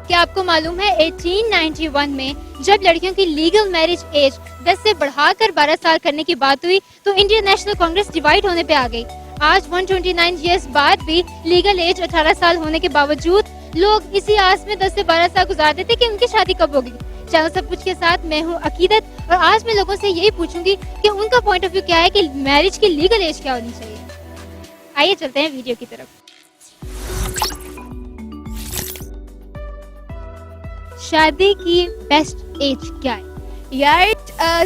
क्या आपको मालूम है 1891 में जब लड़कियों की लीगल मैरिज एज 10 से बढ़ाकर 12 साल करने की बात हुई तो इंडियन नेशनल कांग्रेस डिवाइड होने पे आ गई। आज 129 इयर्स बाद भी लीगल एज 18 साल होने के बावजूद लोग इसी आस में 10 से 12 साल गुजारते थे कि उनकी शादी कब होगी। चैनल सब कुछ के साथ मैं हूँ अकीदत और आज मैं लोगों से यही पूछूंगी कि उनका पॉइंट ऑफ व्यू क्या है कि मैरिज की लीगल एज क्या होनी चाहिए। आइए चलते हैं वीडियो की तरफ। शादी की बेस्ट एज क्या है? यार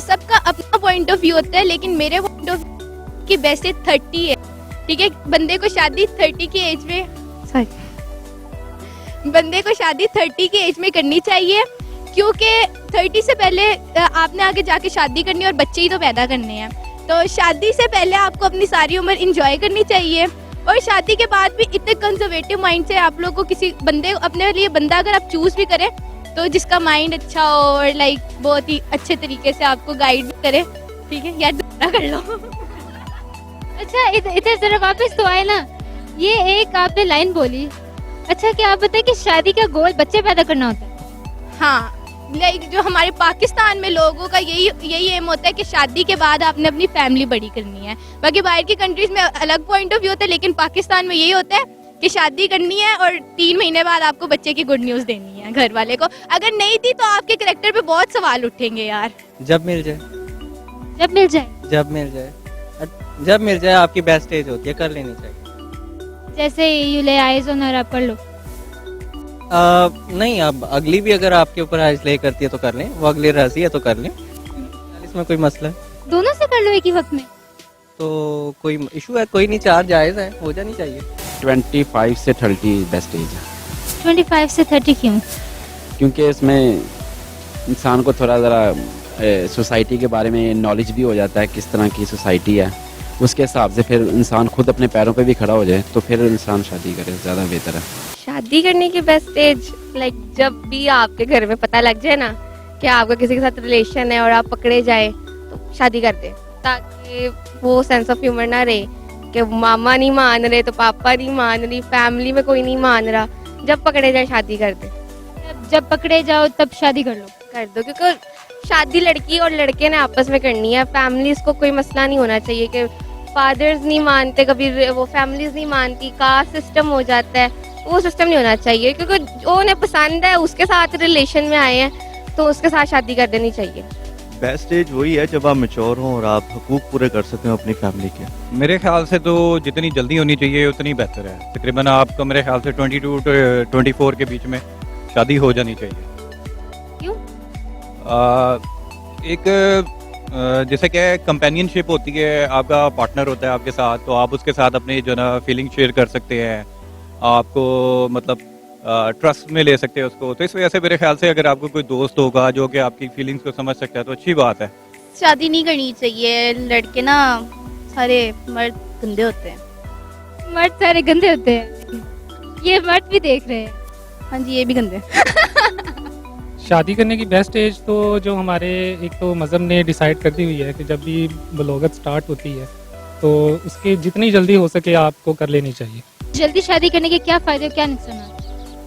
सबका अपना पॉइंट ऑफ व्यू होता है, लेकिन मेरे पॉइंट ऑफ व्यू की बेस्ट एज 30 है। ठीक है, बंदे को शादी 30 की एज में करनी चाहिए, क्योंकि 30 से पहले आपने आगे जाके शादी करनी है और बच्चे ही तो पैदा करने हैं। तो शादी से पहले आपको अपनी सारी उम्र एंजॉय करनी चाहिए। और शादी के बाद भी इतने कंजर्वेटिव माइंड से आप लोग को किसी बंदे अपने लिए बंदा अगर आप चूज भी करें तो जिसका माइंड अच्छा हो और लाइक बहुत ही अच्छे तरीके से आपको गाइड भी करे। ठीक है यार, दूसरा कर लो। अच्छा इधर जरा वापस तो आए ना, ये एक आपने लाइन बोली। अच्छा क्या आप बताएं कि शादी का गोल बच्चे पैदा करना होता है? हाँ, लाइक जो हमारे पाकिस्तान में लोगों का यही एम होता है कि शादी के बाद आपने अपनी फैमिली बड़ी करनी है। बाकी बाहर की कंट्रीज में अलग पॉइंट ऑफ व्यू होता है, लेकिन पाकिस्तान में यही होता है कि शादी करनी है और 3 महीने बाद आपको बच्चे की गुड न्यूज देनी है घर वाले को। अगर नहीं दी तो आपके कैरेक्टर पे बहुत सवाल उठेंगे यार। जब मिल जाए जब मिल जाए आपकी बेस्ट एज होती है, कर लेनी चाहिए। जैसे यू ले आइज ऑन और आप कर लो। नहीं, अब अगली भी अगर आपके ऊपर आइज ले करती है तो कर लें, वो अगली राजी है तो कर लें, इसमें कोई मसला है। दोनों से कर लो एक ही वक्त में तो कोई इशू है? कोई नहीं, 4 जायज है, हो जानी चाहिए। 25 से 30 बेस्ट एज है। 25 से 30 क्यों? क्योंकि इसमें इंसान को थोड़ा ज़रा सोसाइटी के बारे में नॉलेज भी हो जाता है, किस तरह की सोसाइटी है, उसके हिसाब से फिर इंसान खुद अपने पैरों पे भी खड़ा हो जाए तो फिर इंसान शादी करे, ज़्यादा बेहतर है। शादी करने की बेस्ट एज लाइक जब भी आपके घर में पता लग जाए ना कि आपका किसी के साथ रिलेशन है और आप पकड़े जाए तो शादी कर दे, ताकि वो सेंस ऑफ ह्यूमर ना रहे कि मामा नहीं मान रहे तो पापा नहीं मान रही, फैमिली में कोई नहीं मान रहा। जब पकड़े जाए शादी कर दे। जब पकड़े जाओ तब शादी कर दो, क्योंकि शादी लड़की और लड़के ने आपस में करनी है। फैमिलीज को कोई मसला नहीं होना चाहिए कि फादर्स नहीं मानते, कभी वो फैमिलीज नहीं मानती, कास्ट सिस्टम हो जाता है, वो सिस्टम नहीं होना चाहिए। क्योंकि जो उन्हें पसंद है उसके साथ रिलेशन में आए हैं तो उसके साथ शादी कर देनी चाहिए। बेस्ट एज वही है जब आप मैच्योर हों और आप हुकूक पूरे कर सकते हो अपनी फैमिली के। मेरे ख्याल से तो जितनी जल्दी होनी चाहिए उतनी बेहतर है। तकरीबन आपका मेरे ख्याल से 22 to 24 के बीच में शादी हो जानी चाहिए। क्यों? एक जैसे कि कंपेनियनशिप होती है, आपका पार्टनर होता है आपके साथ, तो आप उसके साथ अपनी जो ना फीलिंग शेयर कर सकते हैं, आपको मतलब ट्रस्ट में ले सकते हैं उसको। तो इस वजह से मेरे ख्याल से अगर आपको कोई दोस्त होगा जो कि आपकी फीलिंग्स को समझ सकता है तो अच्छी बात है। शादी नहीं करनी चाहिए। लड़के ना सारे मर्द गंदे होते हैं। मर्द सारे गंदे होते हैं, ये मर्द भी देख रहे हैं। हाँ जी, ये भी गंदे। शादी करने की बेस्ट एज तो जो हमारे एक तो मज़हब ने डिसाइड कर दी हुई है कि जब भी बलोगत स्टार्ट होती है तो उसके जितनी जल्दी हो सके आपको कर लेनी चाहिए। जल्दी शादी करने के क्या फायदे और क्या नुकसान?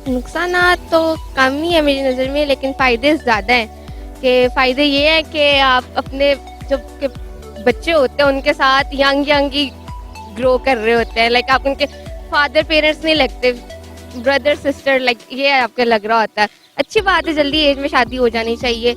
नुकसान तो कम ही है मेरी नज़र में, लेकिन फ़ायदे ज़्यादा हैं। कि फ़ायदे ये है कि आप अपने जो के बच्चे होते हैं उनके साथ यंग ही ग्रो कर रहे होते हैं। लाइक आप उनके फादर पेरेंट्स नहीं लगते, ब्रदर सिस्टर लाइक ये आपके लग रहा होता है। अच्छी बात है, जल्दी एज में शादी हो जानी चाहिए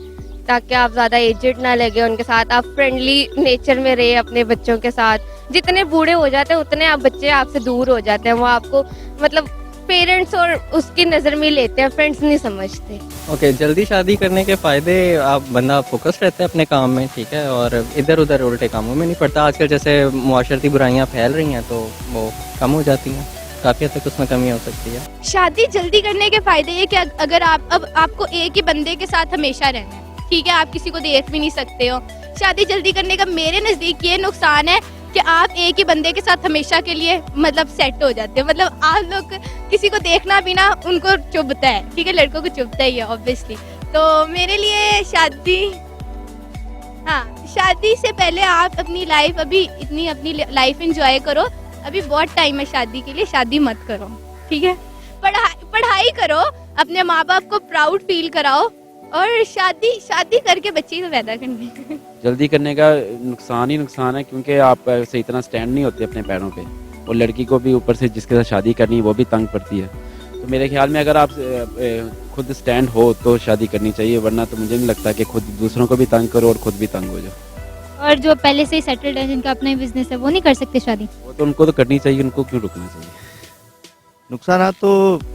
ताकि आप ज़्यादा एजेड ना लगे उनके साथ, आप फ्रेंडली नेचर में रहे अपने बच्चों के साथ। जितने बूढ़े हो जाते हैं उतने आप बच्चे आपसे दूर हो जाते हैं, वो आपको मतलब पेरेंट्स और उसकी नज़र में लेते हैं, फ्रेंड्स नहीं समझते। ओके, जल्दी शादी करने के फायदे, आप बंदा फोकस रहता है अपने काम में, ठीक है, और इधर उधर उल्टे कामों में नहीं पड़ता। आजकल जैसे मुआशरती बुराइयां फैल रही हैं तो वो कम हो जाती हैं, काफ़ी हद तक उसमें कमी हो सकती है। शादी जल्दी करने के फायदे ये कि अगर आपको एक ही बंदे के साथ हमेशा रहना है, ठीक है, आप किसी को देख भी नहीं सकते हो। शादी जल्दी करने का मेरे नज़दीक ये नुकसान है कि आप एक ही बंदे के साथ हमेशा के लिए मतलब सेट हो जाते हो। मतलब आप लोग किसी को देखना भी ना उनको चुभता है, ठीक है, लड़कों को चुभता ही है ऑब्वियसली। तो मेरे लिए शादी से पहले आप अपनी लाइफ अपनी लाइफ एंजॉय करो। अभी बहुत टाइम है शादी के लिए, शादी मत करो, ठीक है। पढ़ाई करो, अपने माँ बाप को प्राउड फील कराओ और शादी शादी करके बच्चे ही तो पैदा करने जल्दी करने का नुकसान ही नुकसान है, क्योंकि आप ऐसे इतना स्टैंड नहीं होते अपने पैरों पे, और लड़की को भी ऊपर से जिसके साथ शादी करनी है वो भी तंग पड़ती है। तो मेरे ख्याल में अगर आप खुद स्टैंड हो तो शादी करनी चाहिए, वरना तो मुझे नहीं लगता कि खुद दूसरों को भी तंग करो और खुद भी तंग हो जाओ। और जो पहले से ही सेटल्ड है, जिनका अपना ही बिजनेस है, वो नहीं कर सकते शादी? वो तो उनको तो करनी चाहिए, उनको क्यों रुकना चाहिए। नुकसान तो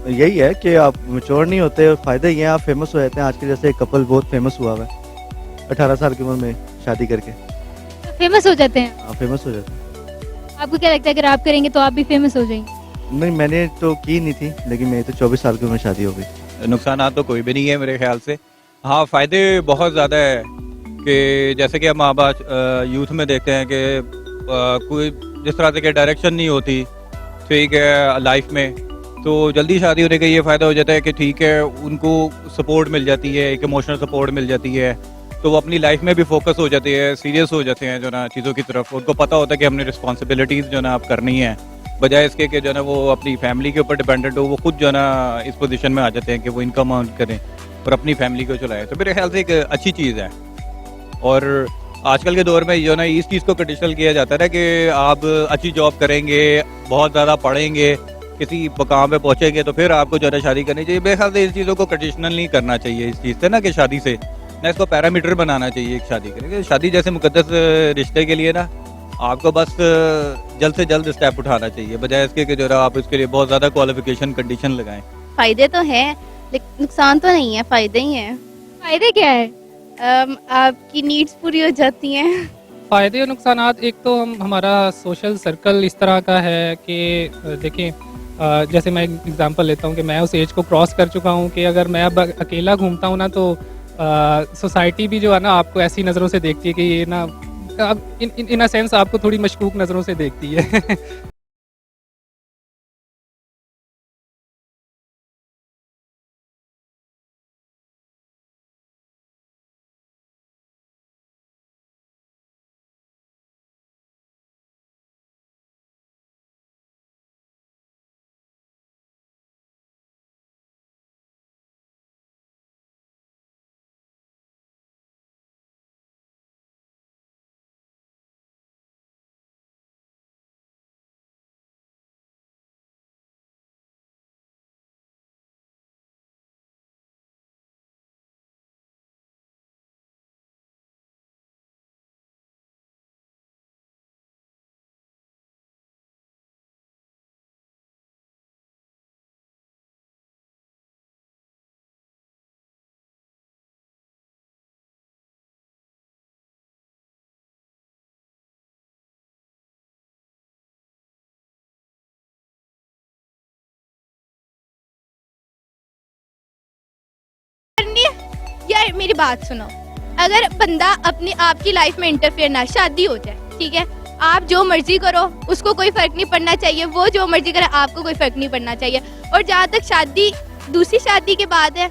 यही है कि आप मेच्योर नहीं होते, और फायदे ये हैं आप फेमस हो जाते हैं। आज के जैसे एक कपल बहुत फेमस हुआ हुआ है 18 साल की उम्र में शादी करके, तो फेमस हो जाते हैं। हाँ फेमस हो जाते हैं। आपको क्या लगता है अगर आप करेंगे तो आप भी फेमस हो जाएंगे? नहीं, मैंने तो की नहीं थी, लेकिन मेरी तो 24 साल की उम्र में शादी हो गई। नुकसान तो कोई भी नहीं है मेरे ख्याल से। हाँ, फ़ायदे बहुत ज़्यादा है कि जैसे कि हम आप यूथ में देखते हैं कि कोई जिस तरह से कि डायरेक्शन नहीं होती, ठीक है, लाइफ में, तो जल्दी शादी होने का ये फ़ायदा हो जाता है कि ठीक है, उनको सपोर्ट मिल जाती है, एक इमोशनल सपोर्ट मिल जाती है, तो वो अपनी लाइफ में भी फोकस हो जाते हैं, सीरियस हो जाते हैं जो ना चीज़ों की तरफ। उनको पता होता है कि हमने रिस्पॉन्सिबिलिटीज़ जो ना आप करनी है, बजाय इसके कि जो ना वो अपनी फैमिली के ऊपर डिपेंडेंट हो, वो खुद जो ना इस पोजीशन में आ जाते हैं कि वो इनकम अर्न करें और अपनी फैमिली को चलाएं। तो मेरे ख्याल से एक अच्छी चीज़ है। और आजकल के दौर में जो ना इस चीज़ को कंडीशनल किया जाता है ना कि आप अच्छी जॉब करेंगे, बहुत ज़्यादा पढ़ेंगे, किसी मकाम पे पहुंचेंगे तो फिर आपको जो है शादी करनी चाहिए। मेरे ख्याल से इस चीज़ों को कंडीशनल नहीं करना चाहिए इस चीज़ से ना, कि शादी से ना इसको पैरामीटर बनाना चाहिए एक शादी के लिए। शादी जैसे मुकद्दस रिश्ते के लिए ना आपको बस जल्द से जल्द स्टेप उठाना चाहिए, बजाय इसके कि जो है आप इसके लिए बहुत ज़्यादा क्वालिफिकेशन कंडीशन लगाएं। फायदे तो है लेकिन नुकसान तो नहीं है, फायदे ही हैं। फायदे क्या है? आपकी नीड्स पूरी हो जाती हैं। फ़ायदे और नुकसानात, एक तो हमारा सोशल सर्कल इस तरह का है कि देखें, जैसे मैं एग्जांपल लेता हूँ कि मैं उस एज को क्रॉस कर चुका हूँ कि अगर मैं अब अकेला घूमता हूँ ना तो सोसाइटी भी जो है ना आपको ऐसी नज़रों से देखती है कि ये ना इन अ सेंस आपको थोड़ी मशकूक नज़रों से देखती है। करनी है यार, मेरी बात सुनो। अगर बंदा अपनी आपकी लाइफ में इंटरफेयर ना, शादी हो जाए, ठीक है, आप जो मर्जी करो, उसको कोई फर्क नहीं पड़ना चाहिए, वो जो मर्जी करे आपको कोई फर्क नहीं पड़ना चाहिए। और जहाँ तक शादी दूसरी शादी के बाद है,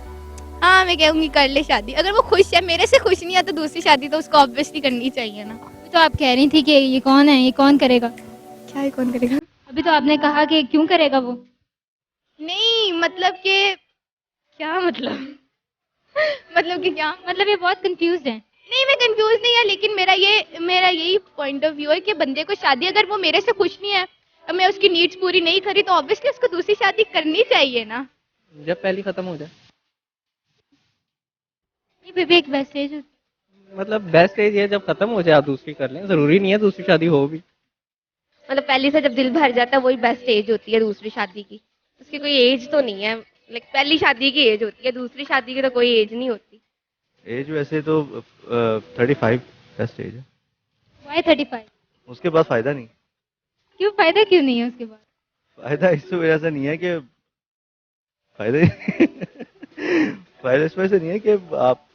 हाँ मैं कहूँगी कर ले शादी। अगर वो खुश है, मेरे से खुश नहीं है, तो दूसरी शादी तो उसको ऑब्वियसली करनी चाहिए ना। तो आप कह रही थी कि ये कौन है, ये कौन करेगा? क्या है, कौन करेगा? अभी तो आपने कहा कि क्यों करेगा वो? नहीं मतलब कि क्या मतलब मतलब कि क्या मतलब ये बहुत कंफ्यूज है। नहीं, मैं कंफ्यूज नहीं है, लेकिन मेरा यही पॉइंट ऑफ व्यू है कि बंदे को शादी, अगर वो मेरे से खुश नहीं है और मैं उसकी नीड्स पूरी नहीं करी, तो ऑब्वियसली उसको दूसरी शादी करनी चाहिए ना। जब पहली खत्म हो जाए, ये भी एक बेस्ट एज होती मतलब बेस्ट एज है जब खत्म हो जाए आप दूसरी कर लें, जरूरी नहीं है दूसरी शादी हो भी। मतलब पहली से जब दिल भर जाता है वही बेस्ट एज होती है दूसरी शादी की। उसकी कोई एज तो नहीं है, लाइक पहली शादी की एज होती है, दूसरी शादी की तो कोई एज नहीं होती। एज वैसे तो 35 बेस्ट एज है, Why 35? उसके बाद फायदा नहीं। क्यों फायदा क्यों नहीं है उसके बाद? फायदा इस वजह से नहीं है कि फायदा फायदा इस वजह से नहीं है कि आप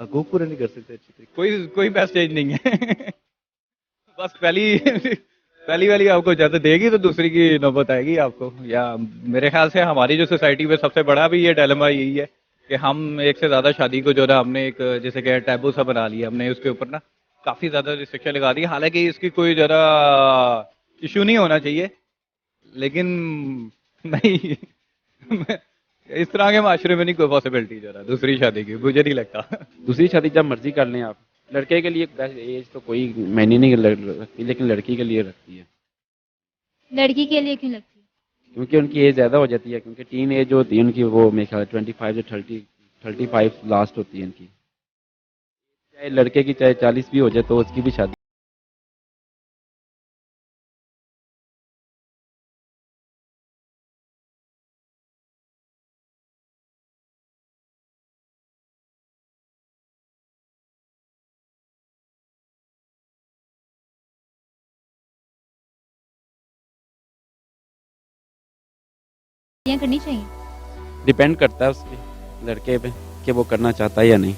हकूक पूरे नहीं कर सकते अच्छी तरीके। कोई बेस्ट एज नहीं है। बस पहली वाली आपको इजाजत देगी तो दूसरी की नौबत आएगी आपको। या मेरे ख्याल से हमारी जो सोसाइटी में सबसे बड़ा भी ये डायलेमा यही है कि हम एक से ज्यादा शादी को जो ना हमने एक जैसे कि टैबू सा बना लिया, हमने उसके ऊपर ना काफी ज्यादा रिस्ट्रिक्शन लगा दी। हालांकि इसकी कोई जरा इशू नहीं होना चाहिए, लेकिन नहीं इस तरह के माशरे में नहीं कोई पॉसिबिलिटी जरा दूसरी शादी की, मुझे नहीं लगता। दूसरी शादी जब मर्जी कर लें आप। लड़के के लिए बेस्ट एज तो कोई मैंने नहीं रखती, लेकिन लड़की के लिए रखती है, लड़की के लिए क्यों लगती है? क्योंकि उनकी एज ज़्यादा हो जाती है। क्योंकि टीन एज जो होती है उनकी, वो मेरे ख्याल 25 से 35 लास्ट होती है इनकी। चाहे लड़के की चाहे 40 भी हो जाए तो उसकी भी शादी। करनी चाहिए। डिपेंड करता है उसके लड़के पे कि वो करना चाहता है या नहीं।